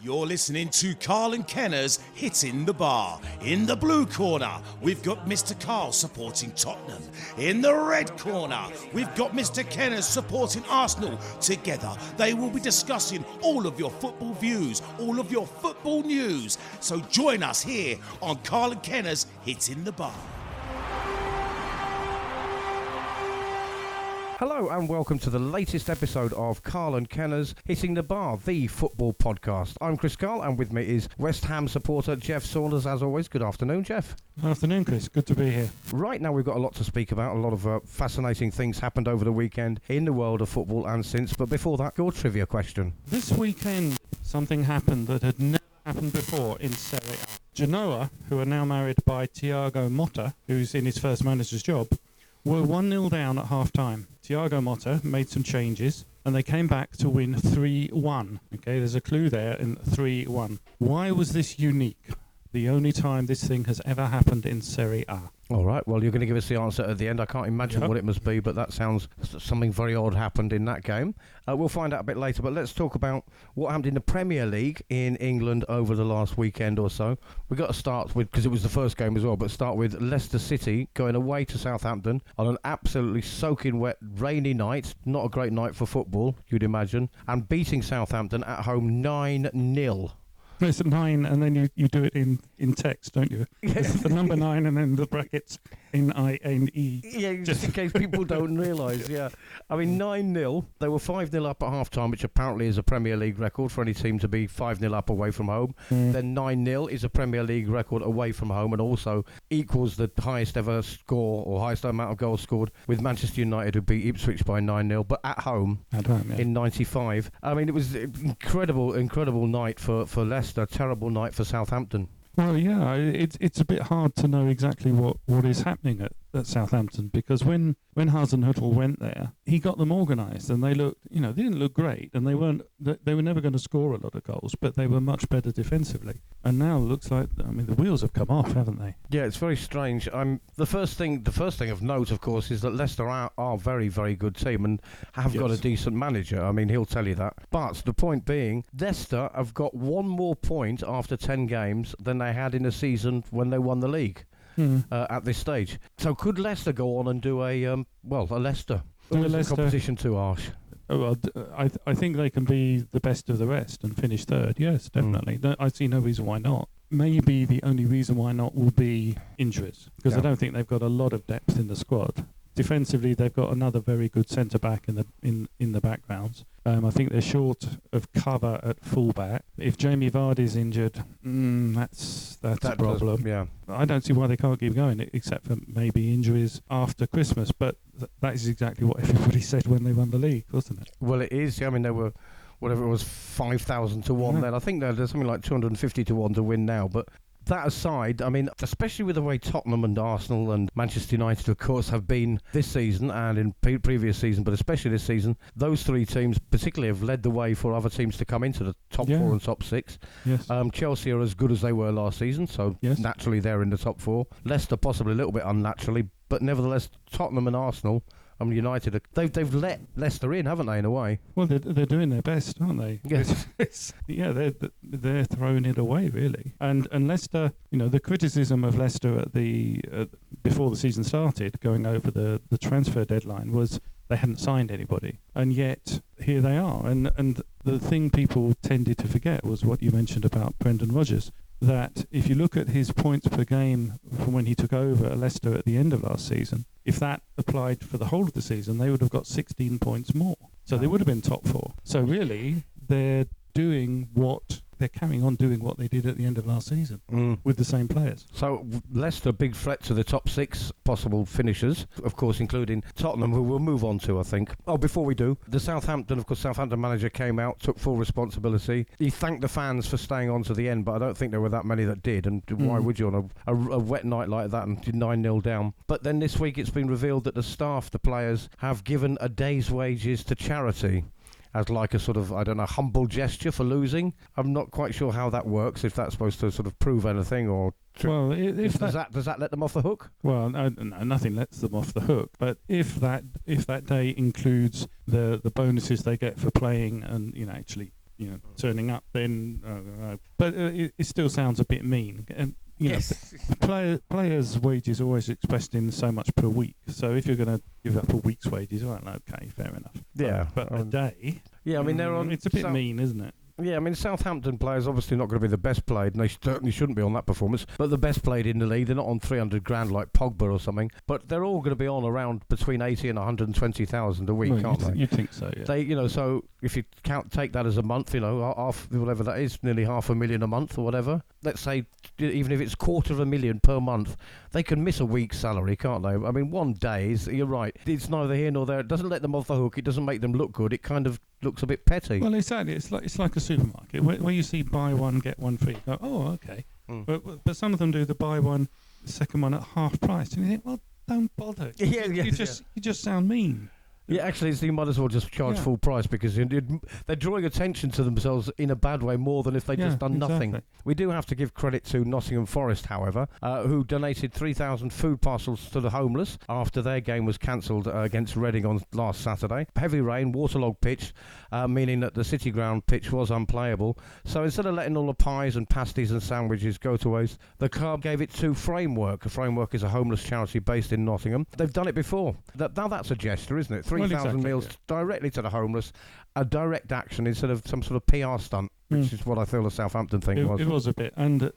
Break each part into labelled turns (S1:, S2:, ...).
S1: You're listening to Karle and Kenner's Hitting the Bar. In the blue corner, we've got Mr. Karle supporting Tottenham. In the red corner, we've got Mr. Kenner supporting Arsenal. Together, they will be discussing all of your football views, all of your football news. So join us here on Karle and Kenner's Hitting the Bar.
S2: Hello and welcome to the latest episode of Karle and Kenner's Hitting the Bar, the football podcast. I'm Chris Karle and with me is West Ham supporter Geoff Saunders. As always, good afternoon, Geoff.
S3: Good afternoon, Chris. Good to be here.
S2: Right now we've got a lot to speak about. A lot of fascinating things happened over the weekend in the world of football and since. But before that, your trivia question.
S3: This weekend, something happened that had never happened before in Serie A. Genoa, who are now married by Thiago Motta, who's in his first manager's job, were 1-0 down at half-time. Thiago Motta made some changes, and they came back to win 3-1. Okay, there's a clue there in 3-1. Why was this unique? The only time this thing has ever happened in Serie A.
S2: All right, well, you're going to give us the answer at the end. I can't imagine what it must be, but that sounds something very odd happened in that game. We'll find out a bit later, but let's talk about what happened in the Premier League in England over the last weekend or so. We've got to start with, because it was the first game as well, but start with Leicester City going away to Southampton on an absolutely soaking wet, rainy night. Not a great night for football, you'd imagine, and beating Southampton at home 9-0.
S3: It's 9, and then you do it in text, don't you?
S2: Yes.
S3: The number 9 and then the brackets N-I-N-E.
S2: Yeah, just in case people don't realise, yeah. I mean, 9-0. They were 5-0 up at half-time, which apparently is a Premier League record for any team to be 5-0 up away from home. Then 9-0 is a Premier League record away from home and also equals the highest ever score or highest amount of goals scored with Manchester United, who beat Ipswich by 9-0, but at home in 95. I mean, it was an incredible night for Leicester. A terrible night for Southampton.
S3: Well, yeah, it's a bit hard to know exactly what is happening at Southampton, because when Hasenhüttl went there, he got them organised, and they didn't look great, and they were never going to score a lot of goals, but they were much better defensively. And now it looks like, I mean, the wheels have come off, haven't they?
S2: Yeah, it's very strange. The first thing of note, of course, is that Leicester are a very, very good team and have got a decent manager. I mean, he'll tell you that. But the point being, Leicester have got one more point after 10 games than they had in a season when they won the league. At this stage. So could Leicester go on and do a Leicester? Or is the competition too harsh?
S3: Oh, well, I think they can be the best of the rest and finish third. Yes, definitely. I see no reason why not. Maybe the only reason why not will be injuries, because I don't think they've got a lot of depth in the squad. Defensively, they've got another very good centre back in the backgrounds. I think they're short of cover at fullback. If Jamie Vardy's injured, that's a problem.
S2: Yeah,
S3: I don't see why they can't keep going, except for maybe injuries after Christmas. But that is exactly what everybody said when they won the league, wasn't it?
S2: Well, it is. I mean, they were whatever it was, 5,000 to 1 then. I think there's something like 250 to 1 to win now, but. That aside, I mean, especially with the way Tottenham and Arsenal and Manchester United, of course, have been this season and in previous season, but especially this season, those three teams particularly have led the way for other teams to come into the top 4 and top 6.
S3: Yes.
S2: Chelsea are as good as they were last season, so naturally they're in the top 4. Leicester possibly a little bit unnaturally, but nevertheless, Tottenham and Arsenal... United, they've let Leicester in, haven't they, in a way?
S3: Well, they're doing their best, aren't they?
S2: Yes.
S3: They're throwing it away, really. And Leicester, the criticism of Leicester at before the season started, going over the transfer deadline, was they hadn't signed anybody. And yet, here they are. And the thing people tended to forget was what you mentioned about Brendan Rodgers, that if you look at his points per game from when he took over at Leicester at the end of last season, if that applied for the whole of the season, they would have got 16 points more. So they would have been top 4. So really, they're carrying on doing what they did at the end of last season with the same players.
S2: So Leicester, big threat to the top 6 possible finishers, of course, including Tottenham, who we'll move on to, I think. Oh, before we do, the Southampton manager came out, took full responsibility. He thanked the fans for staying on to the end, but I don't think there were that many that did. And why would you on a wet night like that and 9-0 down? But then this week it's been revealed that the players, have given a day's wages to charity. As like a sort of, humble gesture for losing. I'm not quite sure how that works, if that's supposed to sort of prove anything or...
S3: Well,
S2: does that let them off the hook?
S3: Well, no, nothing lets them off the hook. But if that day includes the bonuses they get for playing and actually turning up, then but it still sounds a bit mean. And players' wages are always expressed in so much per week. So if you're going to give up a week's wages, okay, fair enough.
S2: Yeah,
S3: but a day.
S2: Yeah, I mean
S3: it's a bit mean, isn't it?
S2: Yeah, I mean, Southampton players obviously not going to be the best played, and they certainly shouldn't be on that performance, but the best played in the league. They're not on 300 grand like Pogba or something, but they're all going to be on around between 80 and 120,000 a week, aren't they?
S3: You'd think so, yeah.
S2: They, so if you take that as a month, half, whatever that is, nearly $500,000 a month or whatever, let's say, even if it's $250,000 per month, they can miss a week's salary, can't they? I mean, one day, you're right, it's neither here nor there. It doesn't let them off the hook. It doesn't make them look good. It kind of looks a bit petty.
S3: Well, exactly. It's like a supermarket where you see buy one get one free. You go, oh, okay. But some of them do the buy one, second one at half price, and you think, well, don't bother. You just sound mean.
S2: Yeah, actually, you might as well just charge full price, because they're drawing attention to themselves in a bad way more than if they'd just done nothing. We do have to give credit to Nottingham Forest, however, who donated 3,000 food parcels to the homeless after their game was cancelled against Reading on last Saturday. Heavy rain, waterlogged pitch, meaning that the City Ground pitch was unplayable. So instead of letting all the pies and pasties and sandwiches go to waste, the club gave it to Framework. Framework is a homeless charity based in Nottingham. They've done it before. Now that's a gesture, isn't it? 3,000 meals directly to the homeless, a direct action instead of some sort of PR stunt, which is what I feel the Southampton thing was.
S3: It was a bit, and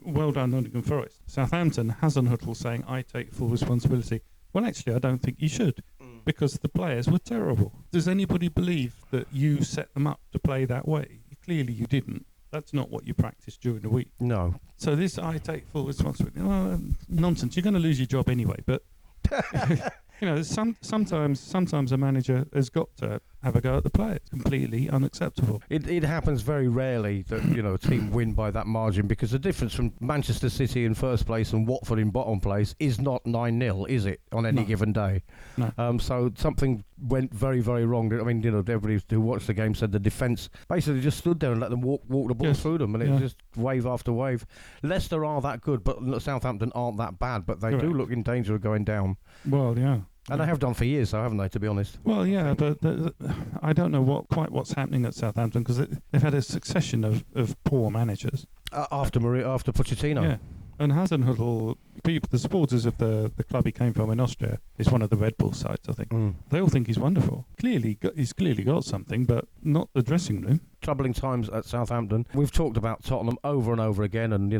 S3: well done Nottingham Forest. Southampton, Hasenhüttl saying, I take full responsibility. Well, actually, I don't think you should, because the players were terrible. Does anybody believe that you set them up to play that way? Clearly you didn't. That's not what you practiced during the week.
S2: No.
S3: So this, I take full responsibility. Well, nonsense. You're going to lose your job anyway, but... sometimes a manager has got to have a go at the players. Completely unacceptable.
S2: It happens very rarely that a team win by that margin, because the difference from Manchester City in first place and Watford in bottom place is not 9-0, is it, on any given day?
S3: No.
S2: So something went very, very wrong. I mean, everybody who watched the game said the defence basically just stood there and let them walk the ball through them, and it was just wave after wave. Leicester are that good, but Southampton aren't that bad, but they do look in danger of going down.
S3: Well, yeah.
S2: And they have done for years, though, haven't they, to be honest?
S3: Well, yeah, but I don't know what's happening at Southampton, because they've had a succession of poor managers.
S2: After Pochettino.
S3: Yeah. And Hasenhüttl, the supporters of the club he came from in Austria, is one of the Red Bull sides, I think. They all think he's wonderful. He's clearly got something, but not the dressing room.
S2: Troubling times at Southampton. We've talked about Tottenham over and over again, and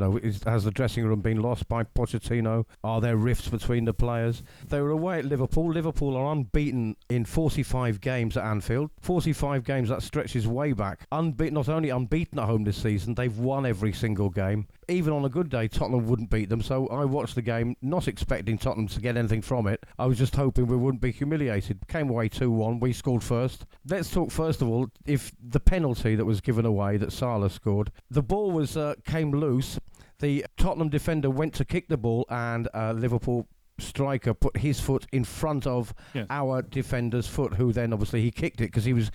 S2: has the dressing room been lost by Pochettino? Are there rifts between the players? They were away at Liverpool. Liverpool are unbeaten in 45 games at Anfield. 45 games, that stretches way back. Not only unbeaten at home this season, they've won every single game. Even on a good day, Tottenham wouldn't beat them. So I watched the game, not expecting Tottenham to get anything from it. I was just hoping we wouldn't be humiliated. Came away 2-1. We scored first. Let's talk first of all, if the penalty that was given away that Salah scored, the ball came loose. The Tottenham defender went to kick the ball, and Liverpool striker put his foot in front of our defender's foot, who then obviously he kicked it because he was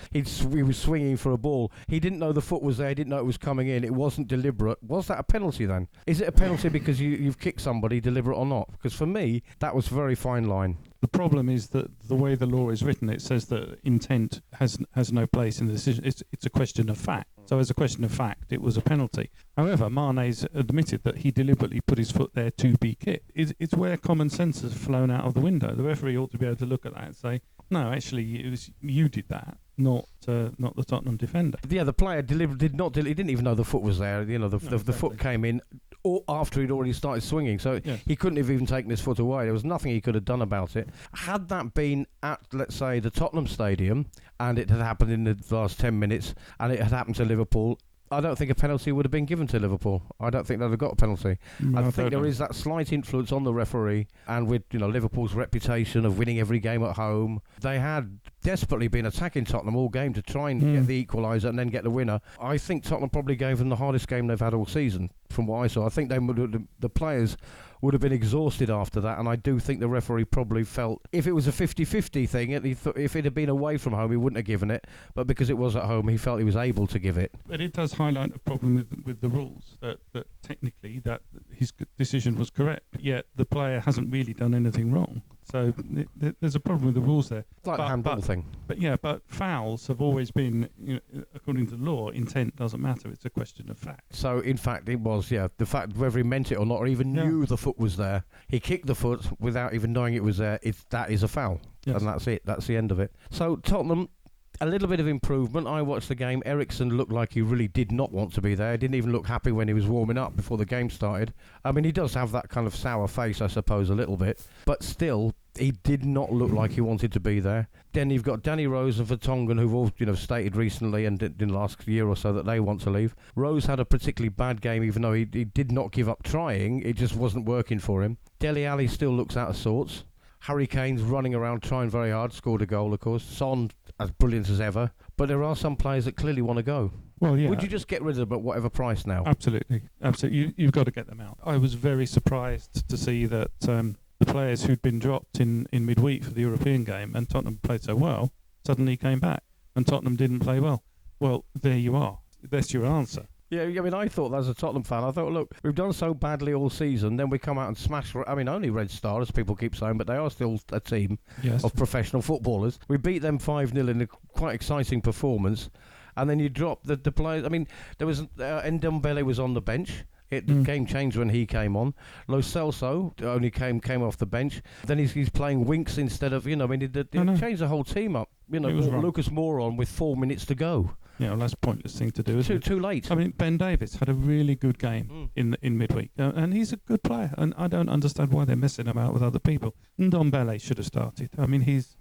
S2: swinging for a ball. He didn't know the foot was there. He didn't know it was coming in. It wasn't deliberate. Was that a penalty then? Is it a penalty because you've kicked somebody, deliberate or not? Because for me, that was a very fine line.
S3: The problem is that the way the law is written, it says that intent has no place in the decision. It's a question of fact. So as a question of fact, it was a penalty. However, Mane's admitted that he deliberately put his foot there to be kicked. It's where common sense has flown out of the window. The referee ought to be able to look at that and say, no, actually, it was you did that, not the Tottenham defender. Yeah,
S2: the player he didn't even know the foot was there. The foot came in after he'd already started swinging, so he couldn't have even taken his foot away. There was nothing he could have done about it. Had that been at, let's say, the Tottenham Stadium, and it had happened in the last 10 minutes, and it had happened to Liverpool, I don't think a penalty would have been given to Liverpool. I don't think they'd have got a penalty. I think there is that slight influence on the referee, and with Liverpool's reputation of winning every game at home, they had desperately been attacking Tottenham all game to try and get the equaliser and then get the winner. I think Tottenham probably gave them the hardest game they've had all season, from what I saw. I think the players would have been exhausted after that, and I do think the referee probably felt if it was a 50-50 thing, if it had been away from home, he wouldn't have given it, but because it was at home, he felt he was able to give it.
S3: But it does highlight a problem with the rules, that technically that his decision was correct, yet the player hasn't really done anything wrong. So there's a problem with the rules there.
S2: It's like the handball thing.
S3: But fouls have always been, according to law, intent doesn't matter. It's a question of fact.
S2: So, in fact, it was, the fact whether he meant it or not, or even knew the foot was there. He kicked the foot without even knowing it was there. That is a foul. Yes. And that's it. That's the end of it. So, Tottenham, a little bit of improvement. I watched the game. Eriksen looked like he really did not want to be there. He didn't even look happy when he was warming up before the game started. I mean, he does have that kind of sour face, I suppose, a little bit. But still, he did not look like he wanted to be there. Then you've got Danny Rose and Vertonghen, who've all stated recently and in the last year or so that they want to leave. Rose had a particularly bad game, even though he did not give up trying. It just wasn't working for him. Dele Alli still looks out of sorts. Harry Kane's running around trying very hard, scored a goal, of course. Son, as brilliant as ever. But there are some players that clearly want to go.
S3: Well, yeah.
S2: Would you just get rid of them at whatever price now?
S3: Absolutely. You've got to get them out. I was very surprised to see that the players who'd been dropped in midweek for the European game and Tottenham played so well suddenly came back and Tottenham didn't play well. Well, there you are. That's your answer.
S2: Yeah, I mean, I thought, as a Tottenham fan, I thought, look, we've done so badly all season, then we come out and smash, only Red Star, as people keep saying, but they are still a team of professional footballers. We beat them 5-0 in a quite exciting performance, and then you drop the players. I mean, there was, Ndombele was on the bench. The game changed when he came on. Lo Celso only came off the bench. Then he's playing Winks instead of, he changed the whole team up. Lucas Moura on with 4 minutes to go.
S3: Yeah, well, that's a pointless thing to do, isn't it?
S2: Too late.
S3: I mean, Ben Davies had a really good game in midweek, and he's a good player, and I don't understand why they're messing him out with other people. Ndombele should have started. I mean, he's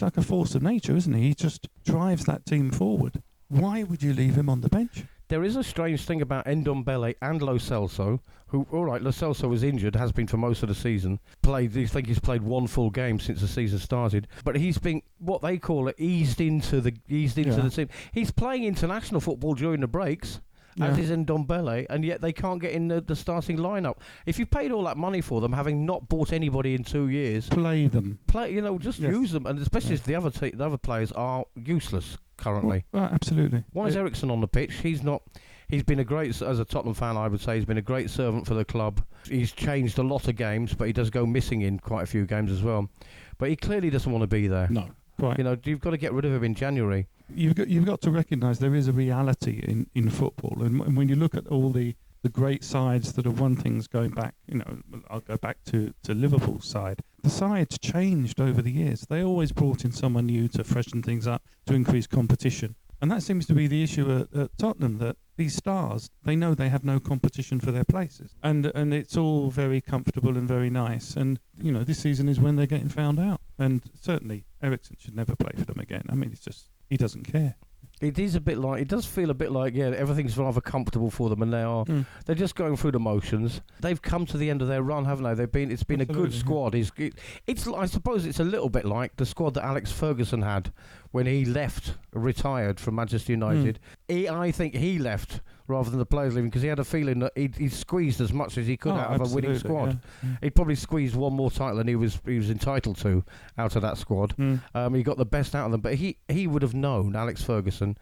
S3: like a force of nature, isn't he? He just drives that team forward. Why would you leave him on the bench?
S2: There is a strange thing about Ndombele and Lo Celso, who, all right, Lo Celso was injured, has been for most of the season. I think he's played one full game since the season started. But he's been, what they call it, eased into the team. He's playing international football during the breaks, as is Ndombele, and yet they can't get in the starting lineup. If you paid all that money for them, having not bought anybody in 2 years,
S3: play them.
S2: Use them, and especially if the other players are useless currently.
S3: Well, absolutely.
S2: Why is Eriksen on the pitch? He's not. He's been as a Tottenham fan, I would say, he's been a great servant for the club. He's changed a lot of games, but he does go missing in quite a few games as well. But he clearly doesn't want to be there.
S3: No, quite.
S2: You've got to get rid of him in January.
S3: You've got to recognise there is a reality in football, and when you look at all the great sides that have won things going back, I'll go back to Liverpool's side. The sides changed over the years. They always brought in someone new to freshen things up, to increase competition. And that seems to be the issue at Tottenham, that these stars, they know they have no competition for their places. And it's all very comfortable and very nice. And, this season is when they're getting found out. And certainly Eriksen should never play for them again. I mean, he doesn't care.
S2: It is a bit like, it does feel a bit like, everything's rather comfortable for them, and they're just going through the motions. They've come to the end of their run, haven't they? It's been a good squad. It's I suppose it's a little bit like the squad that Alex Ferguson had when he retired from Manchester United. I think he left rather than the players leaving, because he had a feeling that he squeezed as much as he could out of a winning squad. Yeah. He'd probably squeezed one more title than he was entitled to out of that squad. He got the best out of them, but he would have known, Alex Ferguson,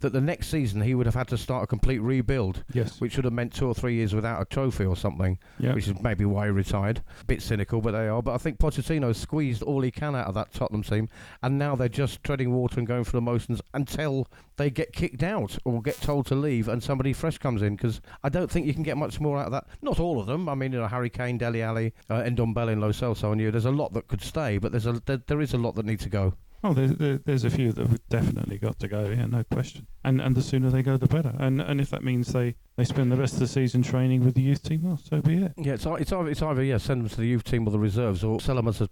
S2: that the next season he would have had to start a complete rebuild, which would have meant 2 or 3 years without a trophy or something, which is maybe why he retired. A bit cynical, but they are. But I think Pochettino squeezed all he can out of that Tottenham team, and now they're just treading water and going through the motions until they get kicked out or get told to leave and somebody fresh comes in, because I don't think you can get much more out of that. Not all of them. I mean, Harry Kane, Dele Alli, Ndombele and Lo Celso, and there's a lot that could stay, but there is a lot that need to go.
S3: Oh, there's a few that have definitely got to go, no question. And the sooner they go, the better. And if that means they spend the rest of the season training with the youth team, well, so be it.
S2: Yeah, it's either send them to the youth team or the reserves, or sell them as if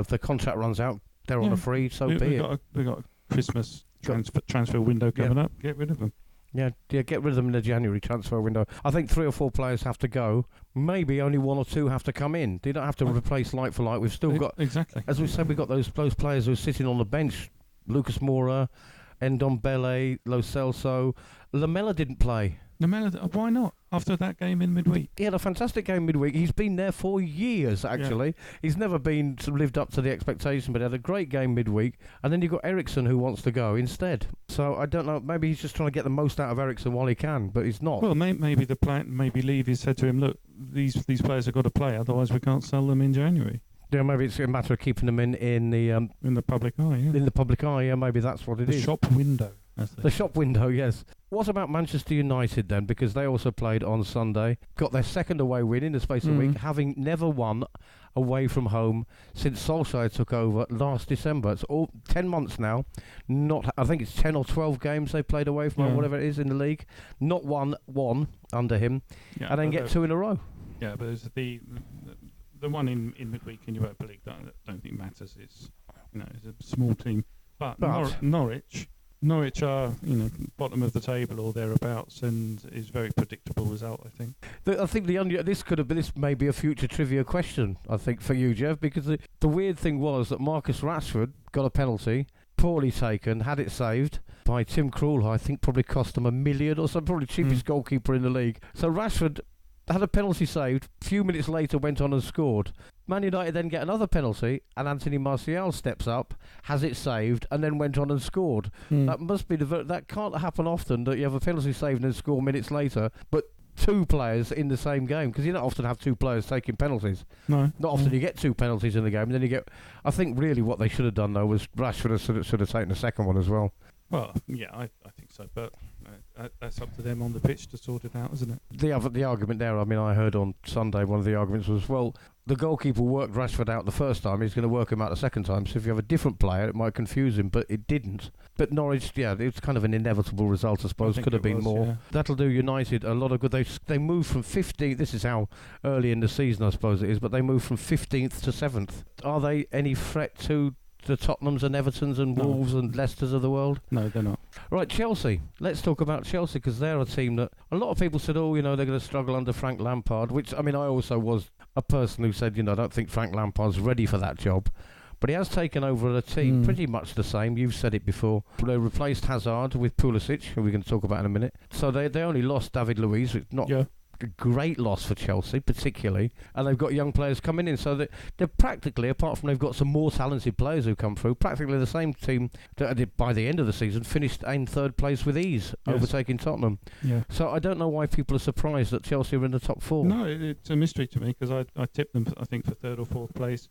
S2: their contract runs out, they're on a free, be it.
S3: We've got a Christmas transfer window coming up. Get rid of them.
S2: Yeah, get rid of them in the January transfer window. I think 3 or 4 players have to go. Maybe only 1 or 2 have to come in. They don't have to replace like for like. We've still got,
S3: exactly,
S2: as we said, we've got those players who are sitting on the bench. Lucas Moura, Ndombele, Lo Celso. Lamela didn't play.
S3: Lamela, why not? After that game in midweek,
S2: he had a fantastic game midweek. He's been there for years, actually. Yeah. He's never been lived up to the expectation, but he had a great game midweek. And then you've got Eriksen, who wants to go instead. So I don't know. Maybe he's just trying to get the most out of Eriksen while he can, but he's not.
S3: Well, maybe the plan, maybe Levy said to him, "Look, these players have got to play, otherwise we can't sell them in January."
S2: Yeah, maybe it's a matter of keeping them in
S3: the public eye. Yeah.
S2: in the public eye. Yeah, maybe that's what it is.
S3: The shop window.
S2: The shop window, yes. What about Manchester United then? Because they also played on Sunday. Got their second away win in the space of a week, having never won away from home since Solskjaer took over last December. It's all 10 months now. I think it's 10 or 12 games they played away from home, whatever it is in the league. Not one under him. Yeah, and then get 2 in a row. Yeah, but
S3: the one in midweek in Europa League that I don't think matters. It's a small team. But Norwich are, bottom of the table or thereabouts, and is very predictable result, I think.
S2: I think this may be a future trivia question, I think, for you, Geoff, because the weird thing was that Marcus Rashford got a penalty, poorly taken, had it saved by Tim Krul, who I think probably cost him $1 million or something, probably cheapest goalkeeper in the league. So Rashford had a penalty saved, a few minutes later went on and scored. Man United then get another penalty, and Anthony Martial steps up, has it saved, and then went on and scored. That must be that can't happen often, that you have a penalty saved and then score minutes later, but 2 players in the same game, because you don't often have 2 players taking penalties.
S3: No.
S2: Not often you get 2 penalties in the game, and then you get... I think really what they should have done, though, was Rashford should have taken the second one as well.
S3: Well, yeah, I think so, but that's up to them on the pitch to sort it out, isn't it?
S2: The argument there, I heard on Sunday, one of the arguments was, well, the goalkeeper worked Rashford out the first time, he's going to work him out the second time, so if you have a different player, it might confuse him, but it didn't. But Norwich, it's kind of an inevitable result, I suppose, could have been more. Yeah. That'll do United a lot of good. They moved from 15th, this is how early in the season, I suppose it is, but they moved from 15th to 7th. Are they any threat to the Tottenhams and Evertons and Wolves and Leicesters of the world?
S3: No, they're not.
S2: Right, Chelsea. Let's talk about Chelsea, because they're a team that a lot of people said, they're going to struggle under Frank Lampard, which, I also was a person who said, I don't think Frank Lampard's ready for that job. But he has taken over a team pretty much the same. You've said it before. They replaced Hazard with Pulisic, who we're going to talk about in a minute. So they only lost David Luiz, which not... Yeah. A great loss for Chelsea, particularly, and they've got young players coming in, so they're practically, apart from they've got some more talented players who come through, practically the same team that by the end of the season finished in 3rd place with ease, overtaking Tottenham. Yeah. So I don't know why people are surprised that Chelsea are in the top 4.
S3: No, it's a mystery to me, because I tipped them, I think, for 3rd or 4th place,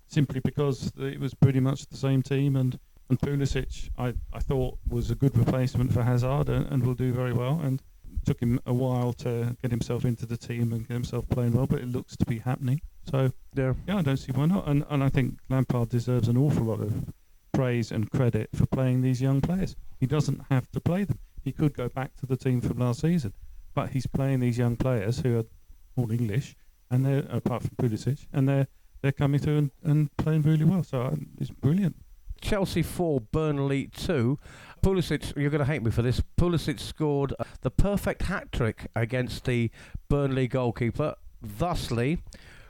S3: simply because it was pretty much the same team, and Pulisic I thought was a good replacement for Hazard and will do very well, and took him a while to get himself into the team and get himself playing well, but it looks to be happening. So, yeah, I don't see why not. And I think Lampard deserves an awful lot of praise and credit for playing these young players. He doesn't have to play them. He could go back to the team from last season, but he's playing these young players who are all English, and they're, apart from Pulisic, and they're coming through and playing really well. So it's brilliant.
S2: Chelsea 4, Burnley 2. Pulisic, you're going to hate me for this, Pulisic scored the perfect hat-trick against the Burnley goalkeeper. Thusly,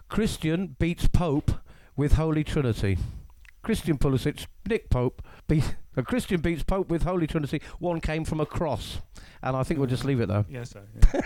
S2: Christian beats Pope with Holy Trinity. Christian Pulisic, Nick Pope, Christian beats Pope with Holy Trinity. One came from a cross. And I think we'll just leave it, though.
S3: Yes, sir.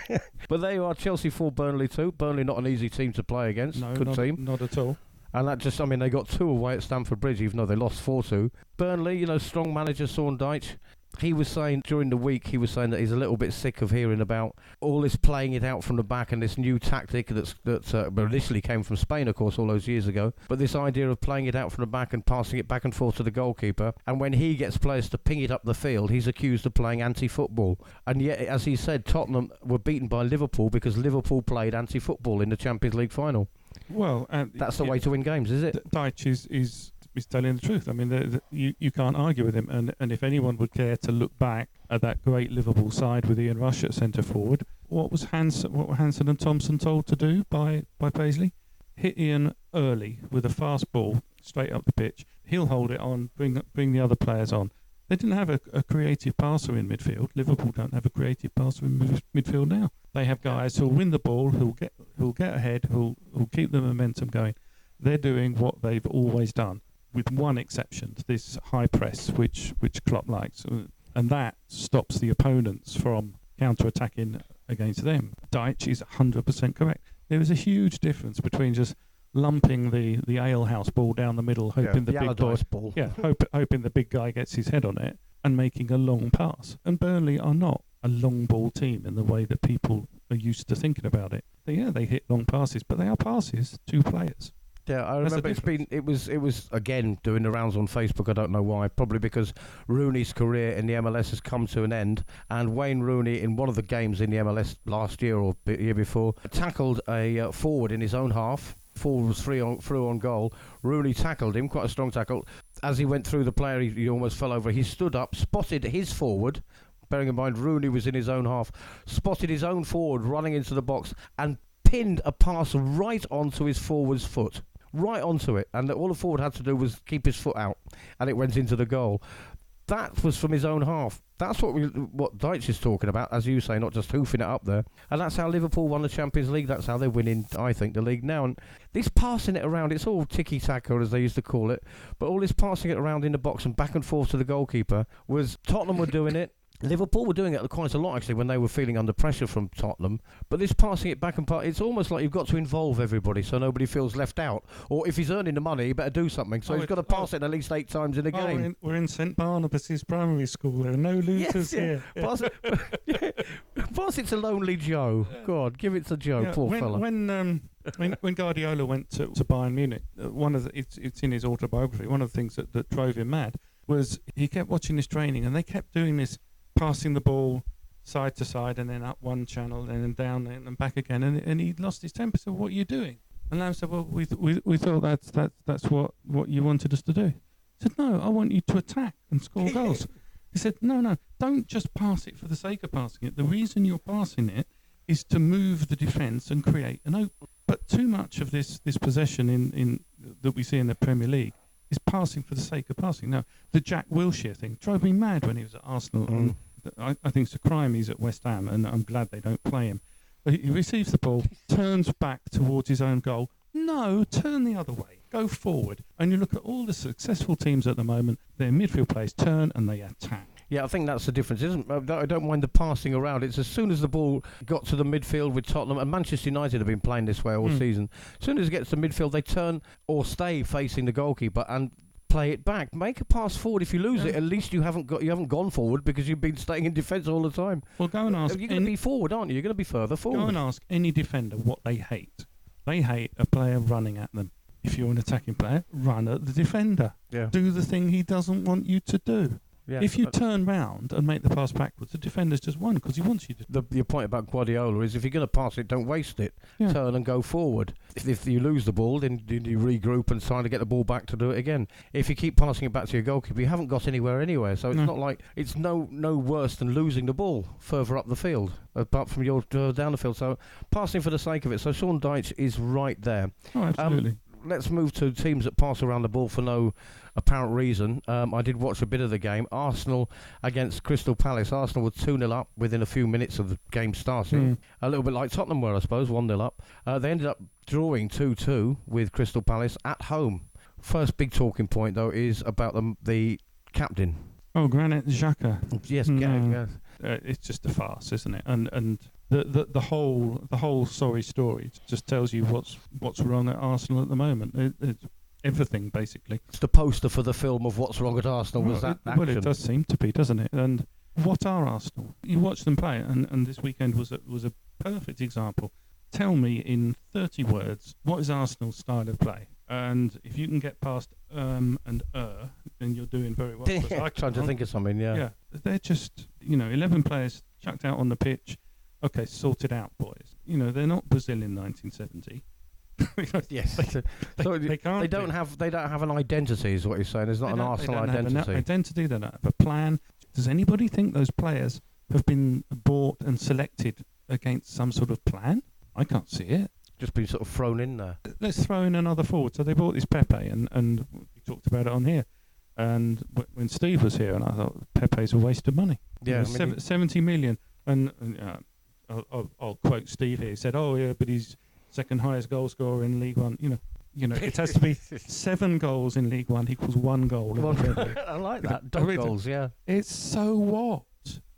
S2: Yeah. But there you are, Chelsea 4, Burnley 2. Burnley not an easy team to play against.
S3: No,
S2: good team.
S3: Not at all.
S2: And that just, they got 2 away at Stamford Bridge, even though they lost 4-2. Burnley, strong manager, Saunders. He was saying during the week, that he's a little bit sick of hearing about all this playing it out from the back and this new tactic that initially came from Spain, of course, all those years ago. But this idea of playing it out from the back and passing it back and forth to the goalkeeper. And when he gets players to ping it up the field, he's accused of playing anti-football. And yet, as he said, Tottenham were beaten by Liverpool because Liverpool played anti-football in the Champions League final.
S3: Well,
S2: that's the way to win games, is it?
S3: Dyche is telling the truth. You can't argue with him. And if anyone would care to look back at that great Liverpool side with Ian Rush at centre forward, what were Hansen and Thompson told to do by Paisley? Hit Ian early with a fast ball straight up the pitch. He'll hold it on, bring the other players on. They didn't have a creative passer in midfield. Liverpool don't have a creative passer in midfield now. They have guys who'll win the ball, who'll get ahead, who'll keep the momentum going. They're doing what they've always done, with one exception, this high press, which Klopp likes, and that stops the opponents from counter-attacking against them. Dyche is 100% correct. There is a huge difference between just lumping the alehouse ball down the middle, hoping the big boy,
S2: ball.
S3: hoping the big guy gets his head on it, and making a long pass. And Burnley are not a long ball team in the way that people are used to thinking about it. They hit long passes, but they are passes to players.
S2: Yeah, I remember it was again doing the rounds on Facebook. I don't know why. Probably because Rooney's career in the MLS has come to an end, and Wayne Rooney in one of the games in the MLS last year or the year before tackled a forward in his own half. Forward was through on goal. Rooney tackled him, quite a strong tackle. As he went through the player, he almost fell over. He stood up, spotted his forward. Bearing in mind Rooney was in his own half, spotted his own forward running into the box and pinned a pass right onto his forward's foot. Right onto it, and all the forward had to do was keep his foot out, and it went into the goal. That was from his own half. That's what Deitch is talking about, as you say, not just hoofing it up there. And that's how Liverpool won the Champions League. That's how they're winning, I think, the league now. And this passing it around, it's all tiki-taka, as they used to call it, but all this passing it around in the box and back and forth to the goalkeeper was Tottenham were doing it. Liverpool were doing it quite a lot, actually, when they were feeling under pressure from Tottenham. But this passing it back and part, it's almost like you've got to involve everybody so nobody feels left out. Or if he's earning the money, he better do something. So he's got to pass it at least 8 times in a game.
S3: We're in St Barnabas' primary school. There are no losers here.
S2: Pass it to Lonely Joe. God, give it to Joe, poor fella.
S3: When Guardiola went to Bayern Munich, it's in his autobiography, one of the things that drove him mad was he kept watching this training and they kept doing this, passing the ball side to side and then up one channel and then down and back again, and he lost his temper. So what are you doing? And Lam said, well, we thought that's what you wanted us to do. He said, no, I want you to attack and score goals. He said, no, don't just pass it for the sake of passing it. The reason you're passing it is to move the defence and create an open. But too much of this possession in that we see in the Premier League is passing for the sake of passing. Now, the Jack Wilshere thing drove me mad when he was at Arsenal. And I think it's a crime he's at West Ham, and I'm glad they don't play him. But he receives the ball, turns back towards his own goal. No, turn the other way. Go forward. And you look at all the successful teams at the moment, their midfield players turn and they attack.
S2: Yeah, I think that's the difference, isn't it? I don't mind the passing around. It's as soon as the ball got to the midfield with Tottenham, and Manchester United have been playing this way all season. As soon as it gets to midfield, they turn or stay facing the goalkeeper and play it back. Make a pass forward. If you lose it, at least you haven't gone forward because you've been staying in defence all the time.
S3: Well, go and ask.
S2: You're going to be forward, aren't you? You're going to be further forward.
S3: Go and ask any defender what they hate. They hate a player running at them. If you're an attacking player, run at the defender.
S2: Yeah.
S3: Do the thing he doesn't want you to do.
S2: Yeah.
S3: If you turn round and make the pass backwards, the defender's just won because he wants you to.
S2: Your point about Guardiola is if you're going to pass it, don't waste it. Yeah. Turn and go forward. If you lose the ball, then you regroup and try to get the ball back to do it again. If you keep passing it back to your goalkeeper, you haven't got anywhere. So it's not like it's no worse than losing the ball further up the field, apart from your down the field. So passing for the sake of it. So Sean Dyche is right there.
S3: Oh, absolutely.
S2: Let's move to teams that pass around the ball for no apparent reason. I did watch a bit of the game. Arsenal against Crystal Palace. Arsenal were 2-0 up within a few minutes of the game starting. A little bit like Tottenham were, I suppose, 1-0 up. They ended up drawing 2-2 with Crystal Palace at home. First big talking point, though, is about the captain.
S3: Oh, Granit Xhaka.
S2: Yes,
S3: it's just a farce, isn't it? And the whole sorry story just tells you what's wrong at Arsenal at the moment. It's everything, basically.
S2: It's the poster for the film of what's wrong at Arsenal. Was that action?
S3: Well, it does seem to be, doesn't it? And what are Arsenal? You watch them play, and this weekend was a perfect example. Tell me in 30 words, what is Arsenal's style of play? And if you can get past then you're doing very well.
S2: I'm trying to think of something,
S3: Yeah, they're just, 11 players chucked out on the pitch. Okay, sorted out, boys. They're not Brazil in 1970.
S2: Yes,
S3: they can't.
S2: They don't have an identity, is what you're saying. There's not an Arsenal identity.
S3: They don't have an identity. They don't have a plan. Does anybody think those players have been bought and selected against some sort of plan? I can't see it.
S2: Just been sort of thrown in there.
S3: Let's throw in another forward. So they bought this Pepe, and we talked about it on here. And when Steve was here, and I thought Pepe's a waste of money.
S2: Yeah,
S3: 70 million. And I'll quote Steve here. He said, "Oh yeah, but he's second highest goal scorer in League One." It has to be 7 goals in League One equals 1 goal.
S2: I like that. Dog goals, yeah.
S3: It's so what?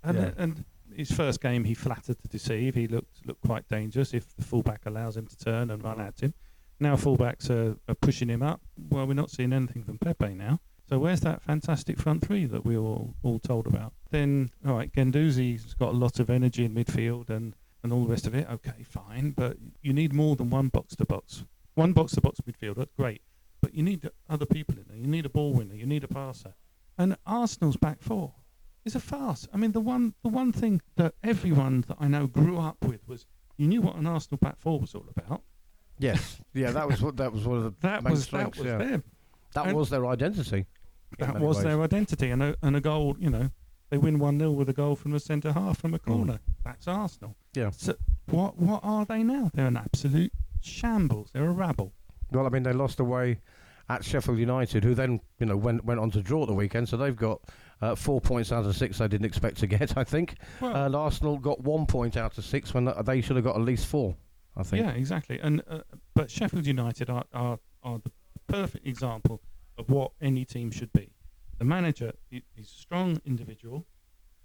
S3: And his first game, he flattered to deceive. He looked quite dangerous if the fullback allows him to turn and run at him. Now fullbacks are pushing him up. Well, we're not seeing anything from Pepe now. So where's that fantastic front three that we all told about? Then, all right, Guendouzi's got a lot of energy in midfield and all the rest of it. Okay, fine, but you need more than one box-to-box one box-to-box midfielder, great. But you need other people in there. You need a ball winner. You need a passer. And Arsenal's back four is a farce. I mean, the one thing that everyone that I know grew up with was you knew what an Arsenal back four was all about.
S2: Yes, yeah, that was one of the main strengths.
S3: Them.
S2: That was their identity.
S3: That was their identity, and a goal. They win 1-0 with a goal from the centre half from a corner. That's Arsenal.
S2: Yeah.
S3: So what are they now? They're an absolute shambles. They're a rabble.
S2: Well, I mean, they lost away at Sheffield United, who then went on to draw at the weekend. So they've got 4 points out of 6 they didn't expect to get, I think.
S3: Well,
S2: and Arsenal got 1 point out of 6 when they should have got at least 4. I think.
S3: Yeah, exactly. And but Sheffield United are the perfect example of what any team should be. The manager, he's a strong individual.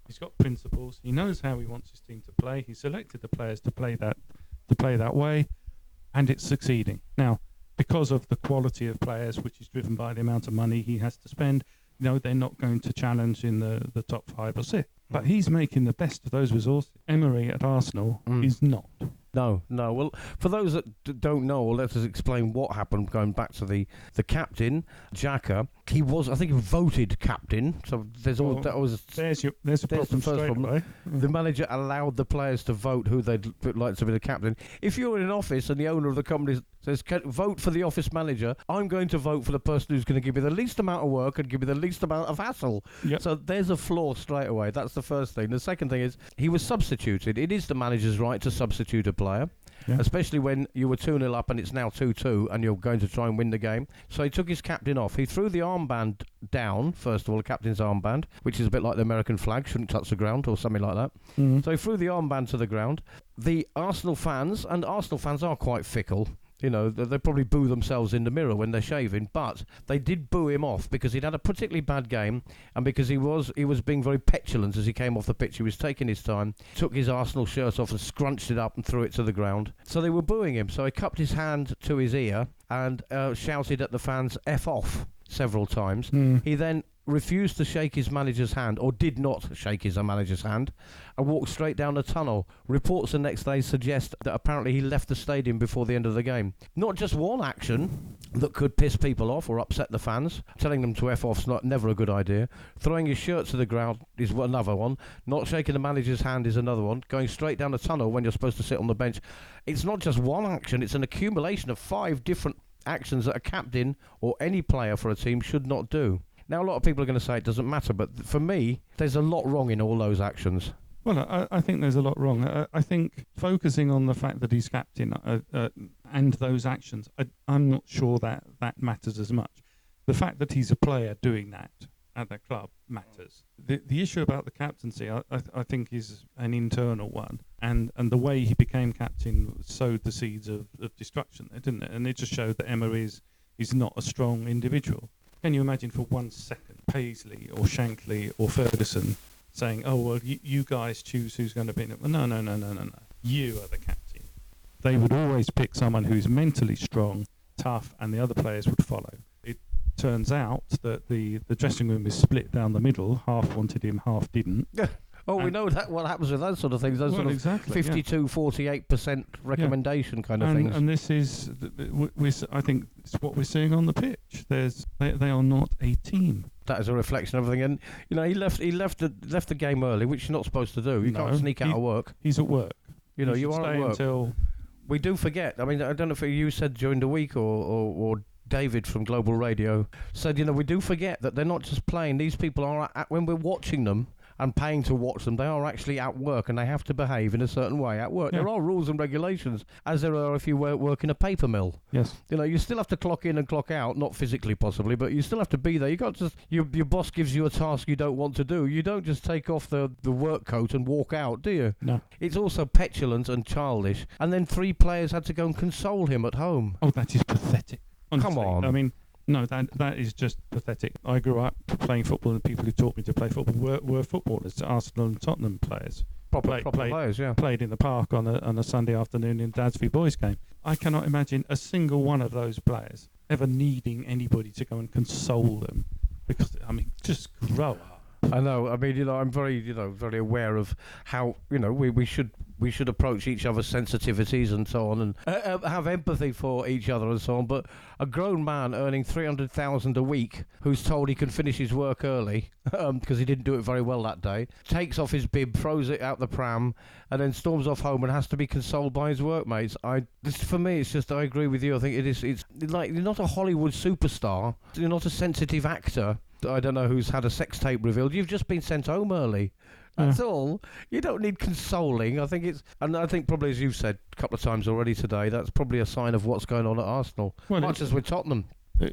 S3: He's got principles. He knows how he wants his team to play. He selected the players to play that way, and it's succeeding. Now, because of the quality of players, which is driven by the amount of money he has to spend, they're not going to challenge in the top 5 or 6. But he's making the best of those resources. Emery at Arsenal is not.
S2: No. Well, for those that don't know, let us explain what happened. Going back to the captain, Xhaka, he was, I think, voted captain. So there's all that was.
S3: There's a problem straight away.
S2: The manager allowed the players to vote who they'd like to be the captain. If you're in an office and the owner of the company says, vote for the office manager, I'm going to vote for the person who's going to give me the least amount of work and give me the least amount of hassle.
S3: Yep.
S2: So there's a flaw straight away. That's the first thing. The second thing is he was substituted. It is the manager's right to substitute a player, especially when you were 2-0 up and it's now 2-2 and you're going to try and win the game. So he took his captain off. He threw the armband down, first of all, the captain's armband, which is a bit like the American flag, shouldn't touch the ground or something like that. Mm-hmm. So he threw the armband to the ground. The Arsenal fans are quite fickle. They probably boo themselves in the mirror when they're shaving, but they did boo him off because he'd had a particularly bad game and because he was being very petulant as he came off the pitch. He was taking his time, took his Arsenal shirt off and scrunched it up and threw it to the ground. So they were booing him. So he cupped his hand to his ear and shouted at the fans, F off, several times. He then refused to shake his manager's hand, or did not shake his manager's hand, and walked straight down the tunnel. Reports the next day suggest that apparently he left the stadium before the end of the game. Not just one action that could piss people off or upset the fans. Telling them to F off's never a good idea. Throwing his shirt to the ground is another one. Not shaking the manager's hand is another one. Going straight down the tunnel when you're supposed to sit on the bench. It's not just one action, it's an accumulation of 5 different actions that a captain or any player for a team should not do. Now, a lot of people are going to say it doesn't matter, but for me, there's a lot wrong in all those actions.
S3: Well, I think there's a lot wrong. I think focusing on the fact that he's captain and those actions, I'm not sure that matters as much. The fact that he's a player doing that at that club matters. The issue about the captaincy, I think, is an internal one. And the way he became captain sowed the seeds of destruction there, didn't it? And it just showed that Emery is not a strong individual. Can you imagine for 1 second Paisley or Shankly or Ferguson saying, oh, well, you guys choose who's going to be in it? No. You are the captain. They would always pick someone who's mentally strong, tough, and the other players would follow. It turns out that the dressing room is split down the middle. Half wanted him, half didn't.
S2: We know that what happens with those sort of things. Those sort of 52-48% recommendation kind of things.
S3: And this is, I think, it's what we're seeing on the pitch. They are not a team.
S2: That is a reflection of everything. And he left the game early, which you're not supposed to do. You can't sneak out of work.
S3: He's at work.
S2: You are at work.
S3: Until
S2: we do forget. I mean, I don't know if you said during the week or David from Global Radio said, we do forget that they're not just playing. These people are when we're watching them and paying to watch them, they are actually at work and they have to behave in a certain way at work. Yeah. There are rules and regulations, as there are if you work in a paper mill.
S3: Yes.
S2: You still have to clock in and clock out, not physically possibly, but you still have to be there. You can't just, your boss gives you a task you don't want to do. You don't just take off the work coat and walk out, do you?
S3: No.
S2: It's also petulant and childish. And then 3 players had to go and console him at home.
S3: Oh, that is pathetic. Honestly.
S2: Come on.
S3: I mean, no, that is just pathetic. I grew up playing football, and the people who taught me to play football were footballers, Arsenal and Tottenham players.
S2: Proper players, yeah.
S3: Played in the park on a Sunday afternoon in Dad's v Boys game. I cannot imagine a single one of those players ever needing anybody to go and console them. Because, just grow up.
S2: I know. I mean, I'm very, very aware of how, we should approach each other's sensitivities and so on, and have empathy for each other and so on. But a grown man earning 300,000 a week, who's told he can finish his work early because he didn't do it very well that day, takes off his bib, throws it out the pram, and then storms off home and has to be consoled by his workmates. For me, it's just, I agree with you. I think it's like, you're not a Hollywood superstar. You're not a sensitive actor. I don't know who's had a sex tape revealed. You've just been sent home early. That's all. You don't need consoling. I think probably, as you've said a couple of times already today, that's probably a sign of what's going on at Arsenal. Well, much as with Tottenham.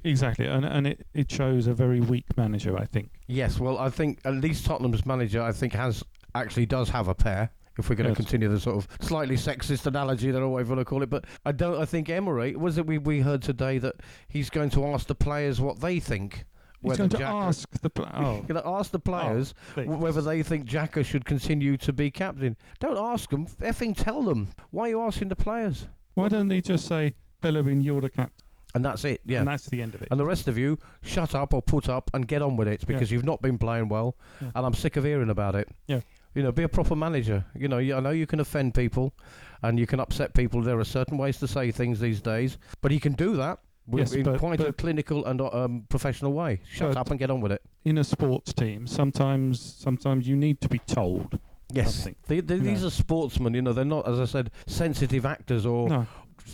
S3: Exactly, and it shows a very weak manager, I think.
S2: Yes, well, I think at least Tottenham's manager, I think, does have a pair. If we're going to continue the sort of slightly sexist analogy that I always want to call it, but I think Emery, we heard today that he's going to ask the players what they think.
S3: He's going to ask the
S2: players whether they think Xhaka should continue to be captain. Don't ask them. Effing tell them. Why are you asking the players?
S3: Why don't they just say, Bellerin, you're the captain?
S2: And that's it, yeah.
S3: And that's the end of it.
S2: And the rest of you, shut up or put up and get on with it, because you've not been playing well, and I'm sick of hearing about it.
S3: Yeah.
S2: Be a proper manager. I know you can offend people and you can upset people. There are certain ways to say things these days, but he can do that. In quite a clinical and professional way. Shut up and get on with it.
S3: In a sports team, sometimes you need to be told.
S2: Yes, these are sportsmen. They're not, as I said, sensitive actors or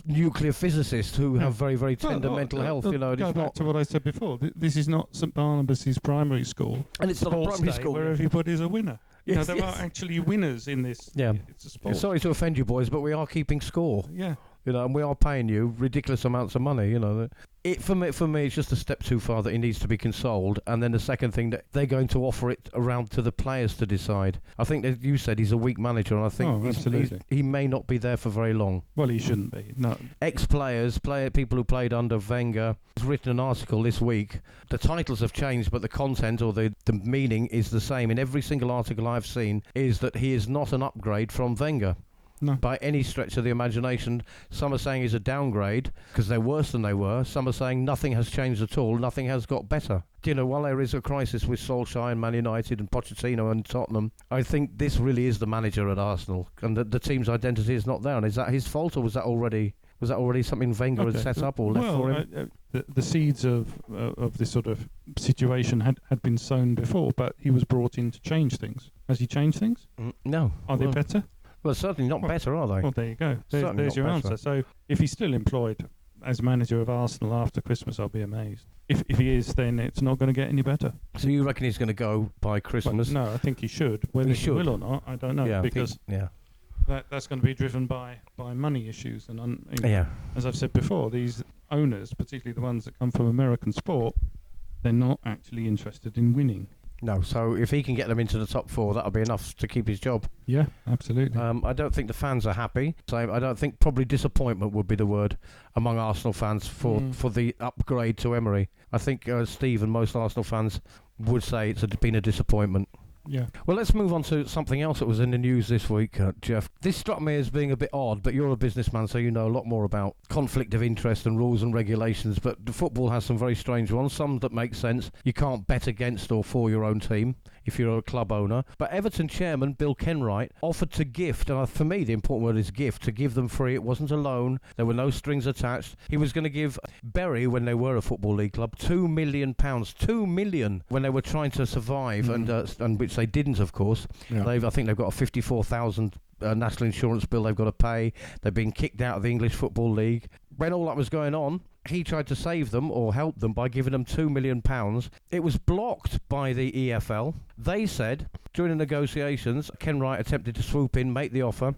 S2: nuclear physicists who have very, very tender mental health.
S3: Go back to what I said before. This is not St Barnabas's primary school,
S2: and it's not a primary school
S3: where everybody's a winner.
S2: Yes,
S3: there are actually winners in this.
S2: Yeah,
S3: it's a sport.
S2: Sorry to offend you, boys, but we are keeping score.
S3: Yeah.
S2: And we are paying you ridiculous amounts of money. For me, it's just a step too far that he needs to be consoled. And then the second thing, that they're going to offer it around to the players to decide. I think that you said he's a weak manager, and I think he may not be there for very long.
S3: Well, he shouldn't be. No.
S2: Ex-players, people who played under Wenger, has written an article this week. The titles have changed, but the content or the meaning is the same. In every single article I've seen, is that he is not an upgrade from Wenger. No. By any stretch of the imagination. Some are saying he's a downgrade because they're worse than they were. Some are saying nothing has changed at all. Nothing has got better. While there is a crisis with Solskjaer and Man United and Pochettino and Tottenham, I think this really is the manager at Arsenal, and the team's identity is not there. And is that his fault, or was that already something Wenger had set up or left for him?
S3: The seeds of this sort of situation had been sown before, but he was brought in to change things. Has he changed things?
S2: No.
S3: Are they better?
S2: Well, certainly not better, are they?
S3: Well, there you go. There's your answer. So if he's still employed as manager of Arsenal after Christmas, I'll be amazed. If he is, then it's not going to get any better.
S2: So you reckon he's going to go by Christmas?
S3: Well, no, I think he should. Whether he will or not, I don't know. Because that's going to be driven by money issues. And as I've said before, these owners, particularly the ones that come from American sport, they're not actually interested in winning.
S2: No, so if he can get them into the top four, that'll be enough to keep his job.
S3: Yeah, absolutely.
S2: I don't think the fans are happy. So I don't think, probably disappointment would be the word among Arsenal fans for the upgrade to Emery. I think Steve and most Arsenal fans would say it's been a disappointment.
S3: Yeah.
S2: Well, let's move on to something else that was in the news this week, Geoff. This struck me as being a bit odd, but you're a businessman, so you know a lot more about conflict of interest and rules and regulations. But the football has some very strange ones, some that make sense. You can't bet against or for your own team if you're a club owner. But Everton chairman Bill Kenwright offered to gift, and for me the important word is gift, to give them free. It wasn't a loan. There were no strings attached. He was going to give Bury, when they were a Football League club, £2 million. £2 million when they were trying to survive, and which they didn't, of course. Yeah. I think they've got a 54,000 national insurance bill they've got to pay. They've been kicked out of the English Football League. When all that was going on, he tried to save them or help them by giving them £2 million. It was blocked by the EFL. They said, during the negotiations, Kenwright attempted to swoop in, make the offer,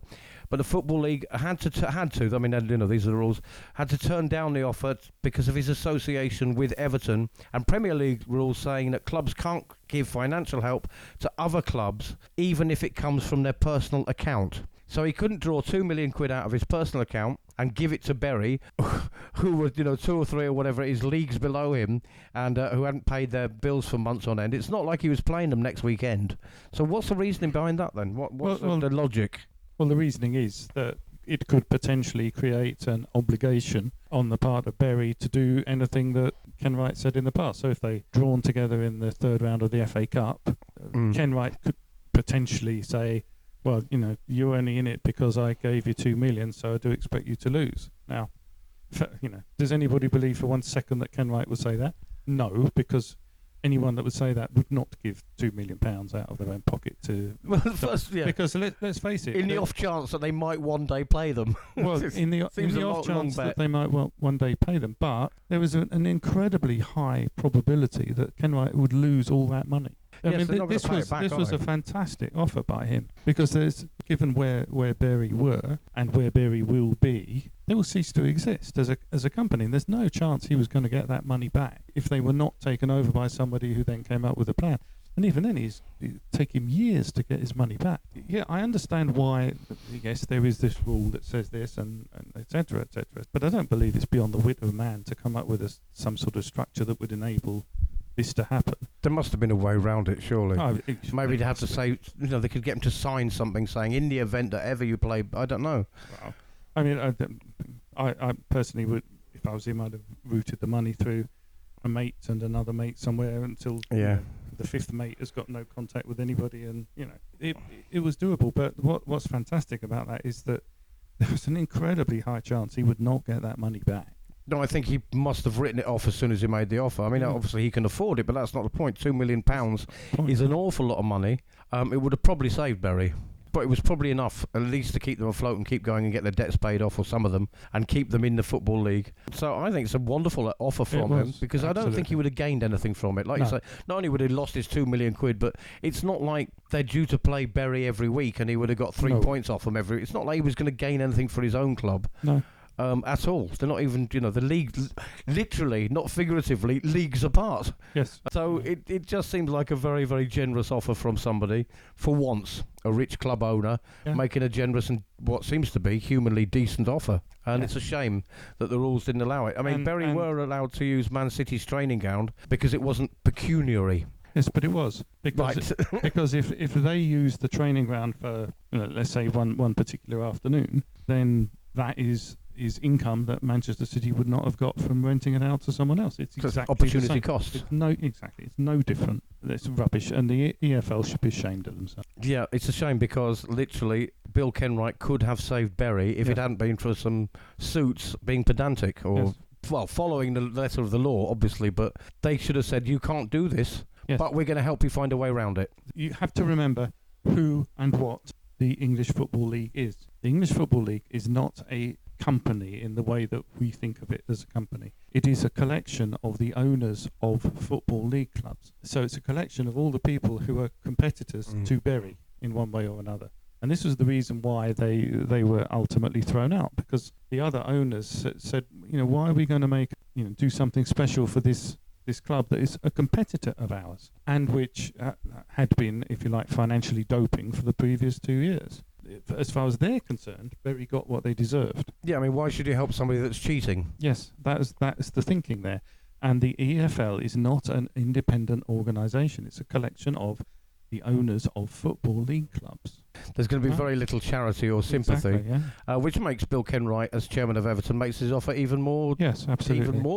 S2: but the Football League had to. I mean, these are the rules. Had to turn down the offer because of his association with Everton, and Premier League rules saying that clubs can't give financial help to other clubs, even if it comes from their personal account. So he couldn't draw £2 million out of his personal account and give it to Bury, who were, 2 or 3 or whatever it is, leagues below him, and who hadn't paid their bills for months on end. It's not like he was playing them next weekend. So what's the reasoning behind that then? What's the logic?
S3: Well, the reasoning is that it could potentially create an obligation on the part of Bury to do anything that Kenwright said in the past. So if they drawn together in the third round of the FA Cup, Kenwright could potentially say, well, you're only in it because I gave you 2 million, so I do expect you to lose. Now, does anybody believe for 1 second that Kenwright would say that? No, because anyone that would say that would not give £2 million out of their own pocket to.
S2: Well, first, yeah.
S3: Because let's face it.
S2: In the off chance that they might one day play them.
S3: Well, in the off chance that they might one day pay them, but there was an incredibly high probability that Kenwright would lose all that money. This was a fantastic offer by him, because given where Bury were and where Bury will be, they will cease to exist as a company. And there's no chance he was going to get that money back if they were not taken over by somebody who then came up with a plan. And even then, it'd take him years to get his money back. Yeah, I understand why. Yes, there is this rule that says this, and et cetera, et cetera. But I don't believe it's beyond the wit of man to come up with some sort of structure that would enable this to happen.
S2: There must have been a way around it, surely. Maybe they'd have to say, they could get him to sign something saying, in the event that ever you play, I don't know.
S3: Well, I mean, I personally would, if I was him, I'd have routed the money through a mate and another mate somewhere until the fifth mate has got no contact with anybody, and it was doable. But what's fantastic about that is that there was an incredibly high chance he would not get that money back.
S2: No, I think he must have written it off as soon as he made the offer. I mean, obviously he can afford it, but that's not the point. £2 million is an awful lot of money. It would have probably saved Bury, but it was probably enough at least to keep them afloat and keep going and get their debts paid off, or some of them, and keep them in the Football League. So I think it's a wonderful offer from him, because I don't think he would have gained anything from it. Like you say, not only would he have lost his £2 million, but it's not like they're due to play Bury every week and he would have got 3 points off them every. It's not like he was going to gain anything for his own club.
S3: No.
S2: At all. They're not even, the league, literally, not figuratively, leagues apart.
S3: Yes.
S2: So it just seems like a very, very generous offer from somebody, for once, a rich club owner, making a generous and what seems to be humanly decent offer. And it's a shame that the rules didn't allow it. I mean, Bury were allowed to use Man City's training ground because it wasn't pecuniary.
S3: Yes, but it was. Because if they used the training ground for, let's say, one particular afternoon, then that is income that Manchester City would not have got from renting it out to someone else. It's exactly
S2: opportunity cost.
S3: It's no different. It's rubbish, and the EFL should be ashamed of themselves.
S2: Yeah, it's a shame, because literally Bill Kenwright could have saved Bury if it hadn't been for some suits being pedantic, or following the letter of the law, obviously. But they should have said, you can't do this, but we're going to help you find a way around it.
S3: You have to remember who and what the English Football League is. The English Football League is not a company in the way that we think of it as a company. It is a collection of the owners of football league clubs. So it's a collection of all the people who are competitors to Bury in one way or another. And this was the reason why they were ultimately thrown out, because the other owners said, why are we going to do something special for this club that is a competitor of ours, and which had been, if you like, financially doping for the previous 2 years. As far as they're concerned, Bury got what they deserved.
S2: Yeah, I mean, why should you help somebody that's cheating?
S3: Yes, that's the thinking there. And the EFL is not an independent organisation. It's a collection of the owners of football league clubs.
S2: There's going to be very little charity or sympathy,
S3: exactly,
S2: which makes Bill Kenwright, as chairman of Everton, makes his offer even more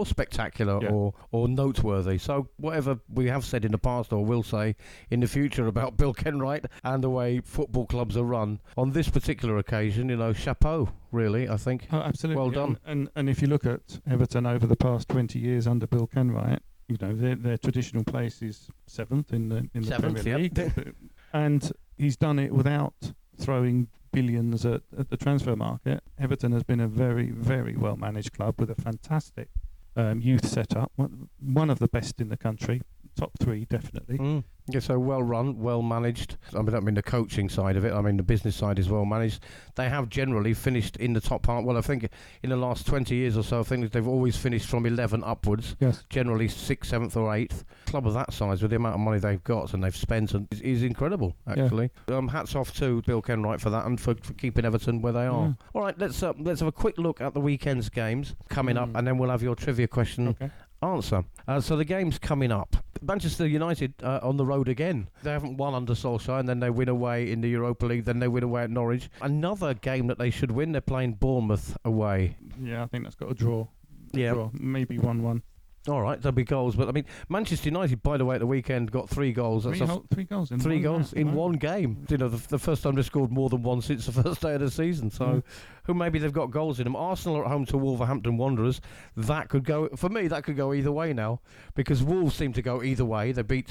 S2: spectacular or noteworthy. So whatever we have said in the past or will say in the future about Bill Kenwright and the way football clubs are run, on this particular occasion, chapeau, really, I think.
S3: Oh, absolutely.
S2: Well done.
S3: And if you look at Everton over the past 20 years under Bill Kenwright, their traditional place is seventh in the Premier League. And he's done it without throwing billions at the transfer market. Everton has been a very, very well managed club with a fantastic youth setup, one of the best in the country, top 3 definitely.
S2: Yeah, so well run, well managed. I don't mean the coaching side of it, I mean the business side is well managed. They have generally finished in the top part. Well, I think in the last 20 years or so, I think they've always finished from 11 upwards, generally 6th, 7th or 8th. Club of that size, with the amount of money they've got and they've spent, is incredible, actually. Hats off to Bill Kenwright for that and for keeping Everton where they are. All right, let's have a quick look at the weekend's games coming up, and then we'll have your trivia question answer. So the game's coming up. Manchester United on the road again. They haven't won under Solskjaer, and then they win away in the Europa League, then they win away at Norwich. Another game that they should win, they're playing Bournemouth away.
S3: Yeah, I think that's got a draw.
S2: Yeah.
S3: Maybe 1-1.
S2: All right, there'll be goals. But, I mean, Manchester United, by the way, at the weekend got 3 goals.
S3: Three goals in
S2: one game. You know, the first time they scored more than one since the first day of the season. So, who maybe they've got goals in them. Arsenal are at home to Wolverhampton Wanderers. That could go, for me, that could go either way now. Because Wolves seem to go either way. They beat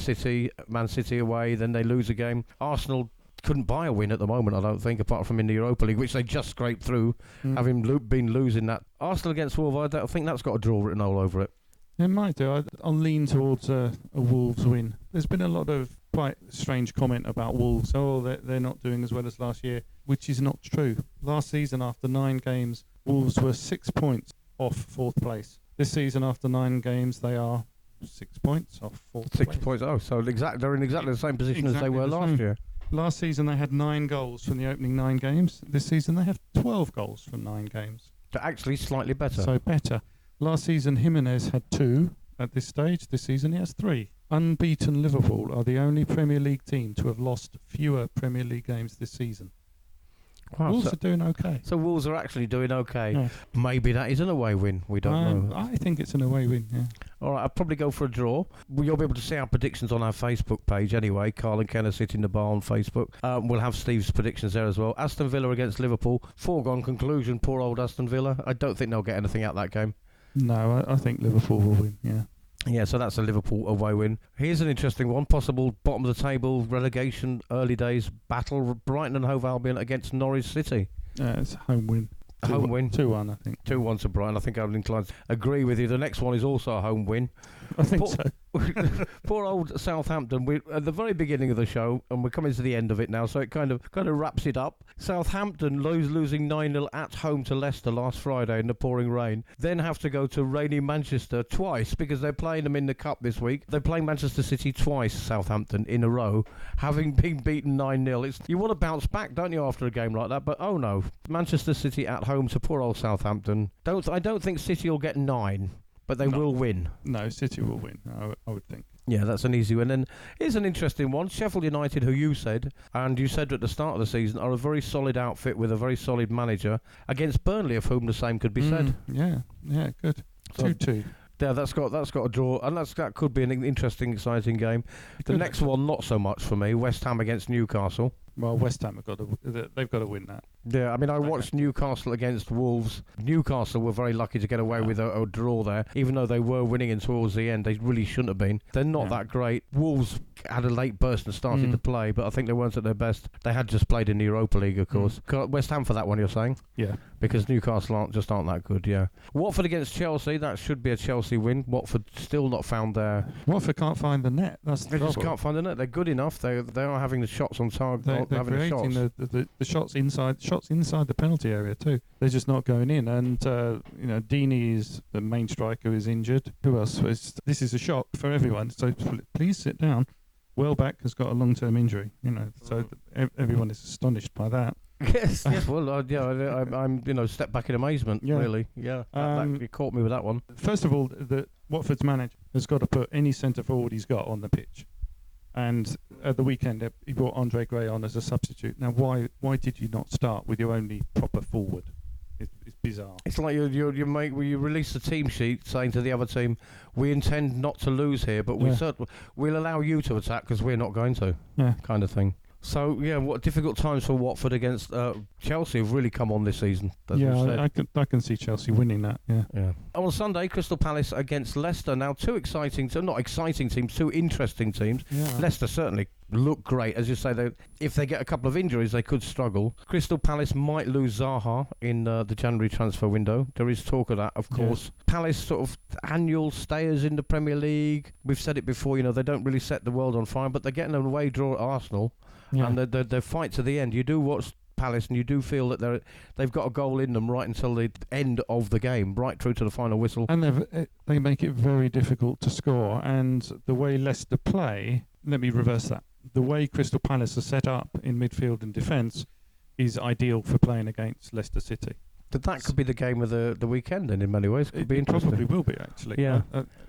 S2: Man City away, then they lose a game. Arsenal couldn't buy a win at the moment, I don't think, apart from in the Europa League, which they just scraped through, having been losing that. Arsenal against Wolves, I think that's got a draw written all over it.
S3: It might do. I'll lean towards a Wolves win. There's been a lot of quite strange comment about Wolves. Oh, they're not doing as well as last year, which is not true. Last season, after 9 games, Wolves were 6 points off 4th place. This season, after 9 games, they are 6 points off 4th place.
S2: 6 points. Oh, so they're in exactly the same position as they were last year.
S3: Last season, they had 9 goals from the opening 9 games. This season, they have 12 goals from 9 games.
S2: They're actually slightly better.
S3: So better. Last season, Jimenez had 2 at this stage. This season, he has 3. Unbeaten Liverpool are the only Premier League team to have lost fewer Premier League games this season.
S2: Wow,
S3: Wolves are doing okay.
S2: So Wolves are actually doing okay.
S3: Yeah.
S2: Maybe that is an away win. We don't know.
S3: I think it's an away win, yeah.
S2: All right, I'll probably go for a draw. You'll be able to see our predictions on our Facebook page anyway. Karle and Geoff sit in the bar on Facebook. We'll have Steve's predictions there as well. Aston Villa against Liverpool. Foregone conclusion, poor old Aston Villa. I don't think they'll get anything out of that game.
S3: No, I think Liverpool will win, yeah.
S2: Yeah, so that's a Liverpool away win. Here's an interesting one. Possible bottom of the table relegation, early days battle. Brighton and Hove Albion against Norwich City.
S3: It's a home win.
S2: Home win.
S3: 2-1, I think.
S2: 2-1 to Brighton. I think I'm inclined to agree with you. The next one is also a home win.
S3: I think so.
S2: Poor old Southampton. We're at the very beginning of the show, and we're coming to the end of it now, so it kind of wraps it up. Southampton losing 9-0 at home to Leicester last Friday in the pouring rain. Then have to go to rainy Manchester twice because they're playing them in the Cup this week. They're playing Manchester City twice, Southampton, in a row, having been beaten 9-0. You want to bounce back, don't you, after a game like that? But oh no, Manchester City at home to poor old Southampton. I don't think City will get 9. But they will win.
S3: No, City will win, I would think.
S2: Yeah, that's an easy win. And here's an interesting one. Sheffield United, who you said at the start of the season, are a very solid outfit with a very solid manager, against Burnley, of whom the same could be said.
S3: Yeah, good. 2-2.
S2: Yeah, that's got a draw, and that could be an interesting, exciting game. The next one, not so much for me. West Ham against Newcastle.
S3: Well, West Ham they've got to win that.
S2: Yeah, I mean, I watched Newcastle against Wolves. Newcastle were very lucky to get away with a draw there, even though they were winning in towards the end. They really shouldn't have been. They're not that great. Wolves had a late burst and started to play, but I think they weren't at their best. They had just played in the Europa League, of course. West Ham for that one, you're saying?
S3: Yeah.
S2: Because Newcastle aren't that good, yeah. Watford against Chelsea, that should be a Chelsea win. Watford still not found their...
S3: Watford can't find the net, that's the
S2: They just can't find the net. They're good enough. They are having the shots on target.
S3: They're creating the shots inside the penalty area too. They're just not going in. And Deeney is the main striker, is injured. Who else? This is a shock for everyone. So please sit down. Welbeck has got a long-term injury. So everyone is astonished by that.
S2: Yes. Well, I'm step back in amazement. Yeah. Really. Yeah. You caught me with that one.
S3: First of all, Watford's manager has got to put any centre forward he's got on the pitch. And at the weekend, he brought Andre Gray on as a substitute. Now, why did you not start with your only proper forward? It's bizarre.
S2: It's like you release the team sheet saying to the other team, we intend not to lose here, but we'll allow you to attack because we're not going to, kind of thing. So, yeah, what difficult times for Watford against Chelsea have really come on this season.
S3: I can see Chelsea winning that, yeah.
S2: On Sunday, Crystal Palace against Leicester. Now, two not exciting teams, two interesting teams. Yeah. Leicester certainly look great. As you say, if they get a couple of injuries, they could struggle. Crystal Palace might lose Zaha in the January transfer window. There is talk of that, of course. Yeah. Palace sort of annual stayers in the Premier League. We've said it before, they don't really set the world on fire, but they're getting an away draw at Arsenal. Yeah. And they fight to the end. You do watch Palace and you do feel that they've got a goal in them right until the end of the game, right through to the final whistle.
S3: And they make it very difficult to score. And the way Leicester play, let me reverse that. The way Crystal Palace are set up in midfield and defence is ideal for playing against Leicester City.
S2: That could be the game of the weekend, and in many ways, could be interesting.
S3: It probably will be, actually.
S2: Yeah.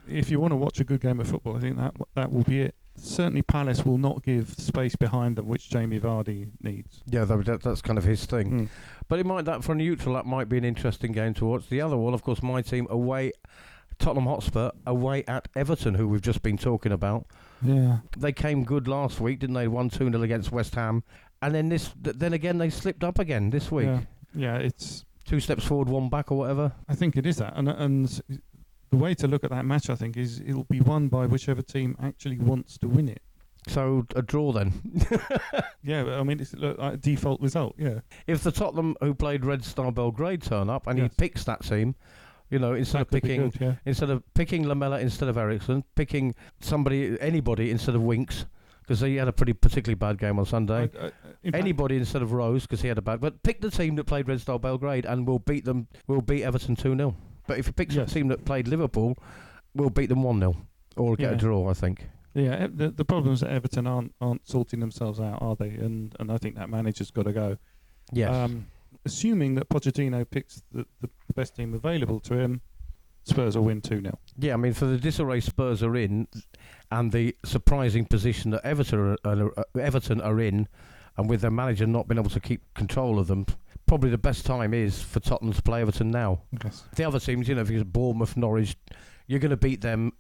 S3: If you want to watch a good game of football, I think that will be it. Certainly, Palace will not give space behind them, which Jamie Vardy needs.
S2: Yeah, that's kind of his thing.
S3: Mm.
S2: But for a neutral, that might be an interesting game to watch. The other one, of course, my team away, Tottenham Hotspur away at Everton, who we've just been talking about.
S3: Yeah,
S2: they came good last week, didn't they? 1-2-0 against West Ham, and then again they slipped up again this week.
S3: Yeah, it's
S2: 2 steps forward, 1 back, or whatever.
S3: I think it is that, and the way to look at that match, I think, is it'll be won by whichever team actually wants to win it.
S2: So a draw then.
S3: Yeah, I mean it's a default result. Yeah.
S2: If the Tottenham who played Red Star Belgrade turn up and he picks that team, instead of picking Lamela instead of Eriksen, picking anybody instead of Winks, because he had a particularly bad game on Sunday. Anybody instead of Rose, because he had a bad. But pick the team that played Red Star Belgrade, and we'll beat them. We'll beat Everton 2-0. But if you pick the team that played Liverpool, we'll beat them 1-0 or get a draw, I think.
S3: Yeah, the problem is that Everton aren't sorting themselves out, are they? And I think that manager's got to go.
S2: Yes.
S3: Assuming that Pochettino picks the best team available to him, Spurs will win 2-0.
S2: Yeah, I mean, for the disarray Spurs are in, and the surprising position that Everton are in, and with their manager not being able to keep control of them, probably the best time is for Tottenham to play Everton now.
S3: Yes.
S2: The other teams, if you Bournemouth, Norwich, you're going to beat them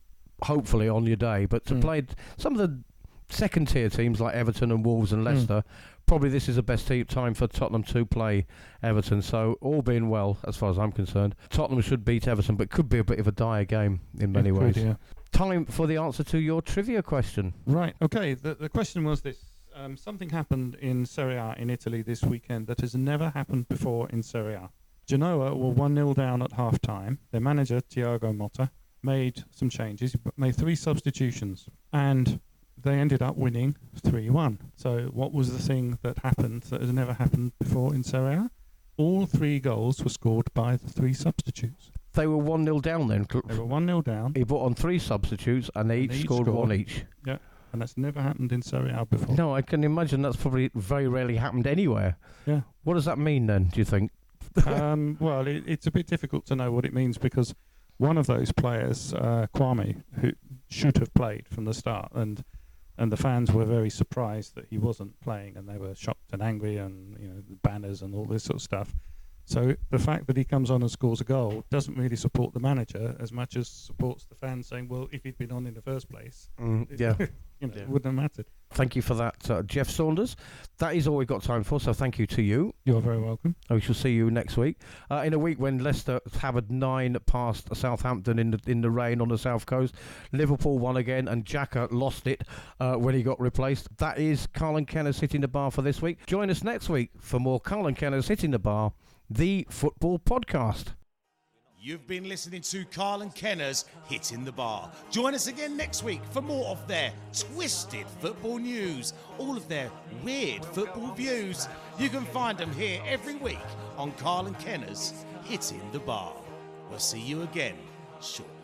S2: hopefully on your day. But to play some of the second-tier teams like Everton and Wolves and Leicester, probably this is the best time for Tottenham to play Everton. So all being well, as far as I'm concerned, Tottenham should beat Everton, but could be a bit of a dire game in many ways.
S3: Could, yeah.
S2: Time for the answer to your trivia question.
S3: Right, okay. The question was this. Something happened in Serie A in Italy this weekend that has never happened before in Serie A. Genoa were 1-0 down at half-time. Their manager, Thiago Motta, made some changes. He made 3 substitutions, and they ended up winning 3-1. So what was the thing that happened that has never happened before in Serie A? All 3 goals were scored by the 3 substitutes.
S2: They were 1-0 down then?
S3: They were 1-0 down.
S2: He brought on 3 substitutes, and they each scored 1 each.
S3: Yeah, and that's never happened in Serie A before.
S2: No, I can imagine that's probably very rarely happened anywhere.
S3: Yeah.
S2: What does that mean then, do you think?
S3: Well, it's a bit difficult to know what it means, because one of those players, Kwame, who should have played from the start, and the fans were very surprised that he wasn't playing, and they were shocked and angry, and banners and all this sort of stuff. So the fact that he comes on and scores a goal doesn't really support the manager as much as supports the fans saying, well, if he'd been on in the first place, it wouldn't have mattered.
S2: Thank you for that, Geoff Saunders. That is all we've got time for, so thank you to you.
S3: You're very welcome.
S2: We shall see you next week. In a week when Leicester hammered 9 past Southampton in the rain on the south coast. Liverpool won again, and Xhaka lost it when he got replaced. That is Karle and Kenner's Hitting the Bar for this week. Join us next week for more Karle and Kenner's Hitting the Bar, the football podcast.
S1: You've been listening to Karle and Kenner's Hitting the Bar. Join us again next week for more of their twisted football news, all of their weird football views. You can find them here every week on Karle and Kenner's Hitting the Bar. We'll see you again shortly.